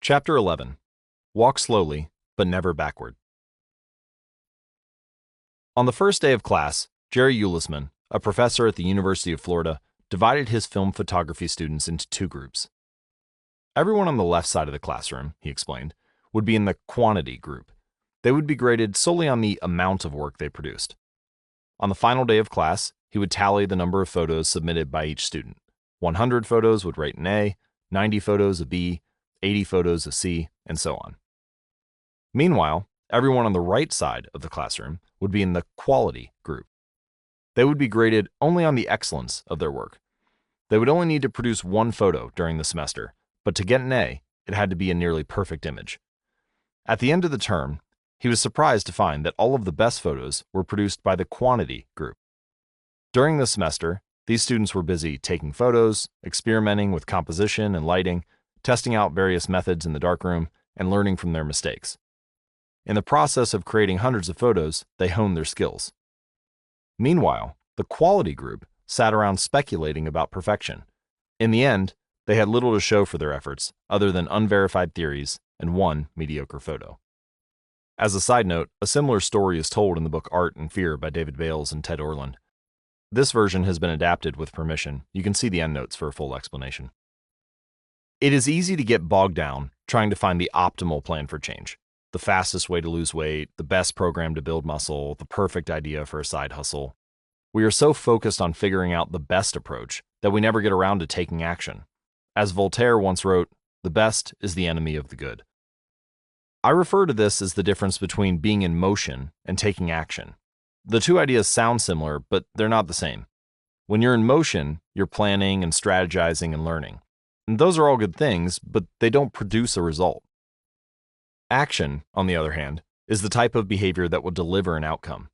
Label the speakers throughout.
Speaker 1: Chapter 11. Walk slowly, but never backward. On the first day of class, Jerry Ulisman, a professor at the University of Florida, divided his film photography students into two groups. Everyone on the left side of the classroom, he explained, would be in the quantity group. They would be graded solely on the amount of work they produced. On the final day of class, he would tally the number of photos submitted by each student. 100 photos would rate an A, 90 photos a B, 80 photos a C, and so on. Meanwhile, everyone on the right side of the classroom would be in the quality group. They would be graded only on the excellence of their work. They would only need to produce one photo during the semester, but to get an A, it had to be a nearly perfect image. At the end of the term, he was surprised to find that all of the best photos were produced by the quantity group. During the semester, these students were busy taking photos, experimenting with composition and lighting, testing out various methods in the darkroom, and learning from their mistakes. In the process of creating hundreds of photos, they honed their skills. Meanwhile, the quality group sat around speculating about perfection. In the end, they had little to show for their efforts other than unverified theories and one mediocre photo. As a side note, a similar story is told in the book Art and Fear by David Bales and Ted Orland. This version has been adapted with permission. You can see the endnotes for a full explanation. It is easy to get bogged down trying to find the optimal plan for change. The fastest way to lose weight, the best program to build muscle, the perfect idea for a side hustle. We are so focused on figuring out the best approach that we never get around to taking action. As Voltaire once wrote, "The best is the enemy of the good." I refer to this as the difference between being in motion and taking action. The two ideas sound similar, but they're not the same. When you're in motion, you're planning and strategizing and learning. And those are all good things, but they don't produce a result. Action, on the other hand, is the type of behavior that will deliver an outcome.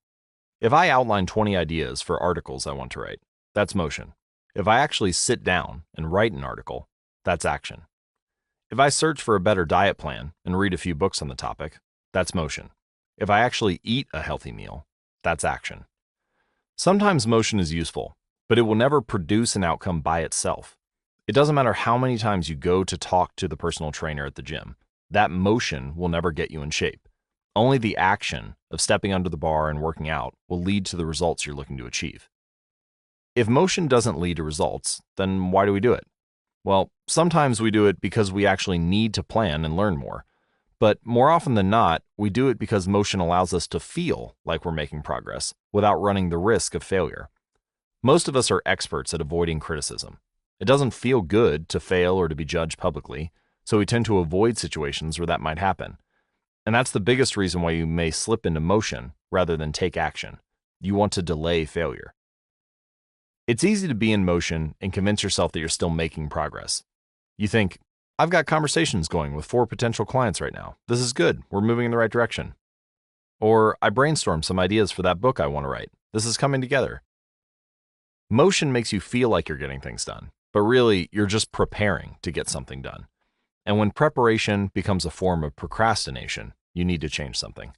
Speaker 1: If I outline 20 ideas for articles I want to write, that's motion. If I actually sit down and write an article, that's action. If I search for a better diet plan and read a few books on the topic, that's motion. If I actually eat a healthy meal, that's action. Sometimes motion is useful, but it will never produce an outcome by itself. It doesn't matter how many times you go to talk to the personal trainer at the gym. That motion will never get you in shape. Only the action of stepping under the bar and working out will lead to the results you're looking to achieve. If motion doesn't lead to results, then why do we do it? Well, sometimes we do it because we actually need to plan and learn more. But more often than not, we do it because motion allows us to feel like we're making progress without running the risk of failure. Most of us are experts at avoiding criticism. It doesn't feel good to fail or to be judged publicly, so we tend to avoid situations where that might happen. And that's the biggest reason why you may slip into motion rather than take action. You want to delay failure. It's easy to be in motion and convince yourself that you're still making progress. You think, I've got conversations going with 4 potential clients right now. This is good. We're moving in the right direction. Or I brainstormed some ideas for that book I want to write. This is coming together. Motion makes you feel like you're getting things done, but really you're just preparing to get something done. And when preparation becomes a form of procrastination, you need to change something.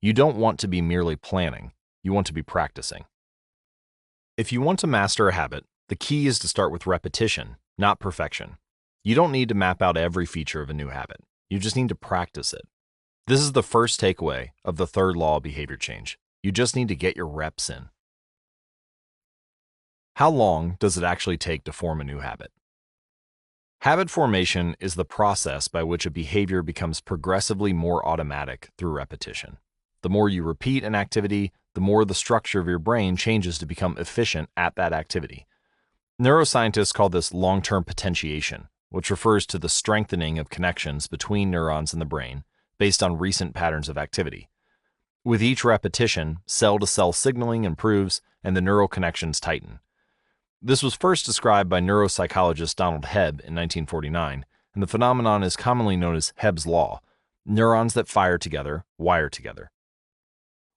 Speaker 1: You don't want to be merely planning. You want to be practicing. If you want to master a habit, the key is to start with repetition, not perfection. You don't need to map out every feature of a new habit. You just need to practice it. This is the first takeaway of the third law of behavior change. You just need to get your reps in. How long does it actually take to form a new habit? Habit formation is the process by which a behavior becomes progressively more automatic through repetition. The more you repeat an activity, the more the structure of your brain changes to become efficient at that activity. Neuroscientists call this long-term potentiation, which refers to the strengthening of connections between neurons in the brain based on recent patterns of activity. With each repetition, cell-to-cell signaling improves and the neural connections tighten. This was first described by neuropsychologist Donald Hebb in 1949, and the phenomenon is commonly known as Hebb's law. Neurons that fire together wire together.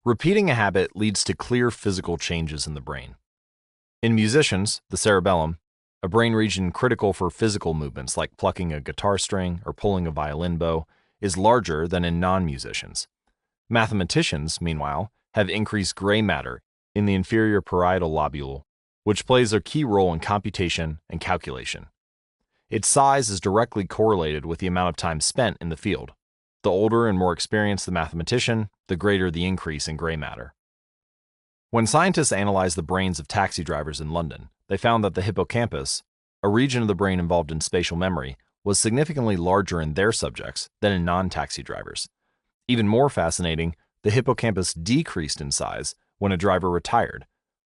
Speaker 1: Repeating a habit leads to clear physical changes in the brain. In musicians, the cerebellum, a brain region critical for physical movements like plucking a guitar string or pulling a violin bow, is larger than in non-musicians. Mathematicians, meanwhile, have increased gray matter in the inferior parietal lobule, which plays a key role in computation and calculation. Its size is directly correlated with the amount of time spent in the field. The older and more experienced the mathematician, the greater the increase in gray matter. When scientists analyzed the brains of taxi drivers in London, they found that the hippocampus, a region of the brain involved in spatial memory, was significantly larger in their subjects than in non-taxi drivers. Even more fascinating, the hippocampus decreased in size when a driver retired.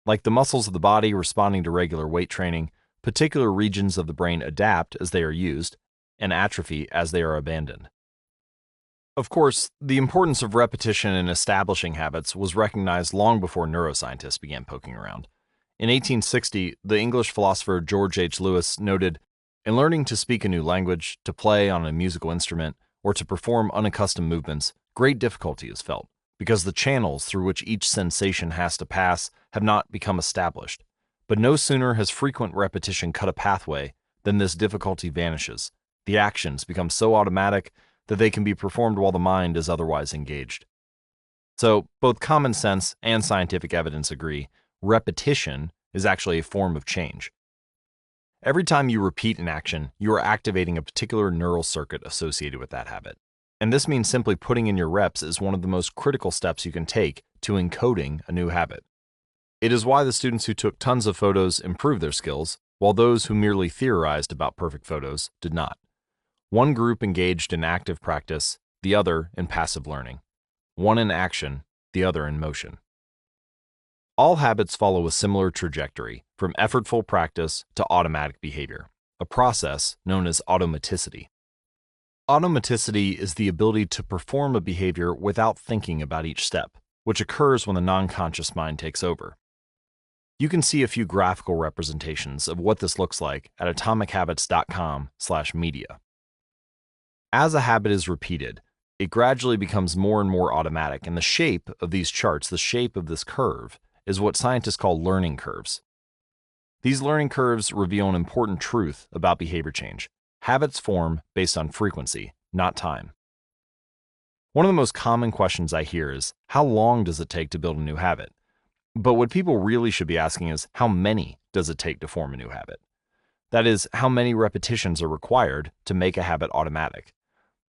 Speaker 1: Like the muscles of the body responding to regular weight training, particular regions of the brain adapt as they are used and atrophy as they are abandoned. Of course, the importance of repetition in establishing habits was recognized long before neuroscientists began poking around. In 1860, the English philosopher George H. Lewis noted, "In learning to speak a new language, to play on a musical instrument, or to perform unaccustomed movements, great difficulty is felt, because the channels through which each sensation has to pass have not become established. But no sooner has frequent repetition cut a pathway than this difficulty vanishes. The actions become so automatic that they can be performed while the mind is otherwise engaged." So, both common sense and scientific evidence agree, repetition is actually a form of change. Every time you repeat an action, you are activating a particular neural circuit associated with that habit. And this means simply putting in your reps is one of the most critical steps you can take to encoding a new habit. It is why the students who took tons of photos improved their skills, while those who merely theorized about perfect photos did not. One group engaged in active practice, the other in passive learning. One in action, the other in motion. All habits follow a similar trajectory, from effortful practice to automatic behavior, a process known as automaticity. Automaticity is the ability to perform a behavior without thinking about each step, which occurs when the non-conscious mind takes over. You can see a few graphical representations of what this looks like at atomichabits.com/media. As a habit is repeated, it gradually becomes more and more automatic, and the shape of these charts, the shape of this curve, is what scientists call learning curves. These learning curves reveal an important truth about behavior change. Habits form based on frequency, not time. One of the most common questions I hear is, how long does it take to build a new habit? But what people really should be asking is, how many does it take to form a new habit? That is, how many repetitions are required to make a habit automatic?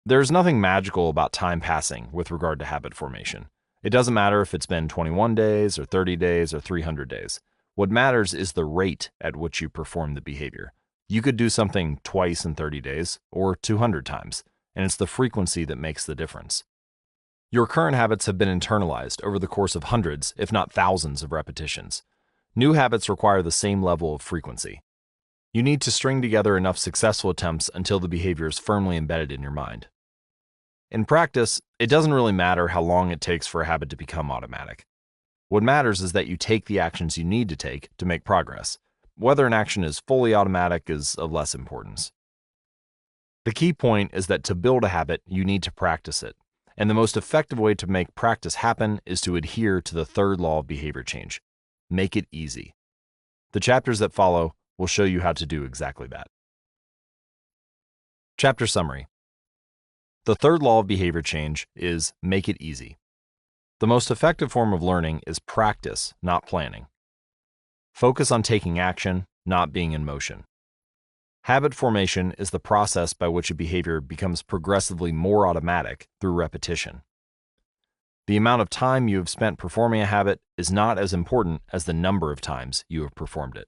Speaker 1: There is nothing magical about time passing with regard to habit formation. It doesn't matter if it's been 21 days or 30 days or 300 days. What matters is the rate at which you perform the behavior. You could do something twice in 30 days or 200 times, and it's the frequency that makes the difference. Your current habits have been internalized over the course of hundreds, if not thousands, of repetitions. New habits require the same level of frequency. You need to string together enough successful attempts until the behavior is firmly embedded in your mind. In practice, it doesn't really matter how long it takes for a habit to become automatic. What matters is that you take the actions you need to take to make progress. Whether an action is fully automatic is of less importance. The key point is that to build a habit, you need to practice it. And the most effective way to make practice happen is to adhere to the third law of behavior change. Make it easy. The chapters that follow will show you how to do exactly that. Chapter summary. The third law of behavior change is make it easy. The most effective form of learning is practice, not planning. Focus on taking action, not being in motion. Habit formation is the process by which a behavior becomes progressively more automatic through repetition. The amount of time you have spent performing a habit is not as important as the number of times you have performed it.